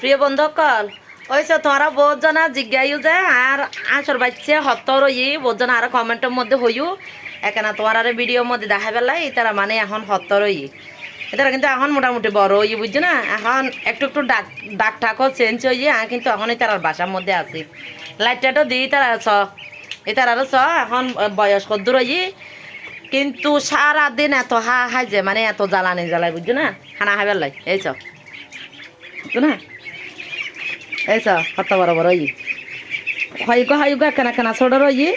প্রিয় বন্ধুসকল হয়েছে তোমরা বহুত জনা জিজ্ঞাইও যে আর আসর বাচ্চা হতর ই বহুত জনা আর কমেন্টের মধ্যে হইও এখানে তোমার আর ভিডিওর মধ্যে দেখা পেলাই তারা মানে এখন হতর ই এটারা কিন্তু এখন মোটামুটি বড় ই বুঝছো না এখন একটু একটু ডাক ডাক ঠাকও চেঞ্জ হয়ে কিন্তু এখনই তার বাসার মধ্যে আছি লাইটটাও দিই তারা এটারও এখন বয়স কদ্দুর ই কিন্তু সারাদিন এত হাই যে মানে এত জ্বালানি জ্বালাই বুঝছো না খানা খাই পেলাই এই বুঝছো না এই কত বড় বড় ই হাইগো কেনা কেনা ছোটর ই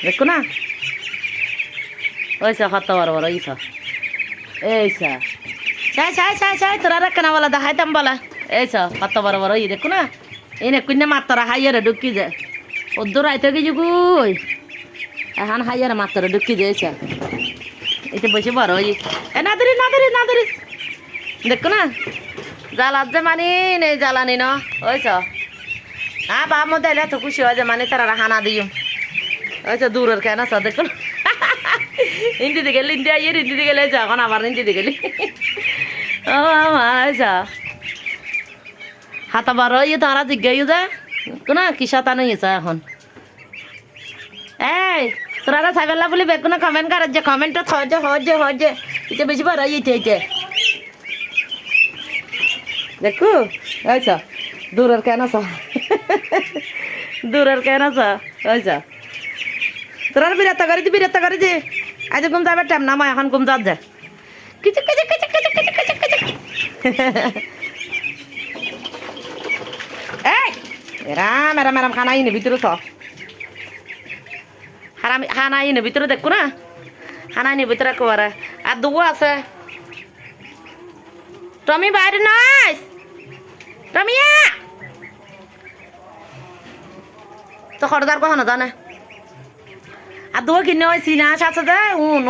দেখো না ওই কত বড় বড় ই এই চাই তোরা কেনা বলা দেখাইতাম বলা এই কত বড় বড় ই দেখো না এনে কুন্যা মাত্রা হাইয়ারে ঢুকি যায় ওদ্দুর আইতে গেছি গুই এখন হাইয়ারে মাত্রা ঢুকি যাইছে এটা বেশি বড় ই না ধরিস দেখো না জ্বালাত যে মানে নেই জ্বালানি ন ওইছ হ্যাঁ বাপ মধ্যে এলে এত খুশি হয় যে মানে তারা হানা দিও ওইছ দূরের কেন আস দেখো হিন্দিতে গেলি ইন্ডিয়া ইয়ে হিন্দিতে গেলে এখন আবার হিন্দিতে গেলি ও আমার হাতা বারো ইয়ে তারা জিজ্ঞাইও যে না কি সাতা নিয়েছে এখন এই তোরা সাইবেলা বলি বেগুনা কমেন্ট করার যে কমেন্টটা হজে এটা বেশি বড় ইয়ে দেখো আচ্ছা দূরের কেন আচ্ছা তোরা বিরক্ত করে দি আজ ঘুম যাবে টাইম না মা এখন ঘুম যাত যা কিছু এই এরাম খানা ইনে ভিতরে খানা ইনে ভিতরে দেখো না খানা ইনে ভিতরে কোয়ারা আর দুগো আছে টমি বাইরে নাইস টমিয়া তো খরদার কখনো জানে আর দুগো কিনে ওই সিনাস আছে যে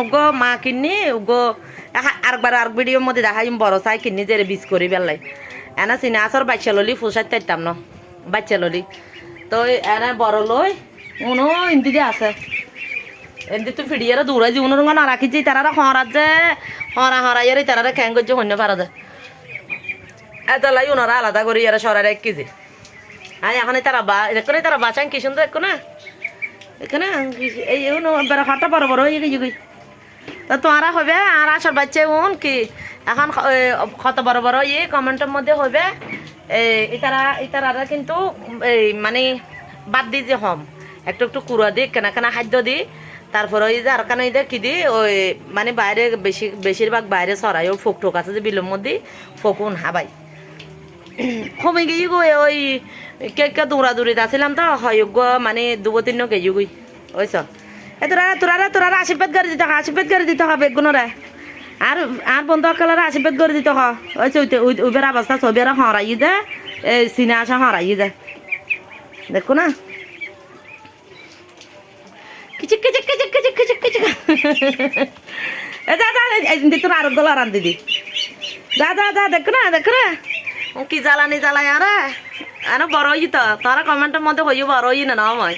উগো মা কিনি উগো আরেকবার আর ভিডিওর মধ্যে দেখাই বড় চাই কিনি যে বিষ করি বেলাই এনা সিনাসর বাচ্চা ললি ফুসাই তাইতাম ন বাচ্চা ললি তো এনে বড় লই উনো ইন্দি দিয়ে আছে এমনি তো ফিডিয়ারে দৌড়াই যে উনোর না রাখিছি তারা হরাত যে হরাইয়ারে তারা খ্যাং করছে হন্য পারা যায় এত লাই ওনারা আলাদা করি এরা সরার 1 কেজি আর এখন তারা বাঁচান কি সুন্দর দেখো না এখানে এই বেড়া ফাটা বড় বড় হয়ে গেছে তা তোমারা হবে আর আসর বাচ্চা কি এখন কত বড় বড় কমেন্টের মধ্যে হবে ইতারা কিন্তু এই মানে বাদ দি যে হম একটু একটু কুড়া দি কেনা খাদ্য দি তারপরে ওই যে আর কেন কি দি ওই মানে বাইরে বেশিরভাগ বাইরে সরাই ও ফোক টোক আছে যে বিলের মধ্যে ফকুন হাবাই কমে গিয়ে গো ওই কে দৌড়াদৌড়িতে আসছিলাম তো হয় মানে 2-3 কেজি গই ওইস তোরা আশীর্বাদ করে দিতে হবে বেগুনরা আর বন্ধু কালার আশীর্বাদ করে দিতে হয় ওইবের অবস্থা ছবিরা হরাই যায় এই সিনে আসা হরাই যায় দেখো না কিচিক তোর আরো গলা রান দিদি যা দেখো না কি জ্বালানি জ্বালাই আরে বড় তো তোরা কমেন্টের মধ্যে হইও বড় না মই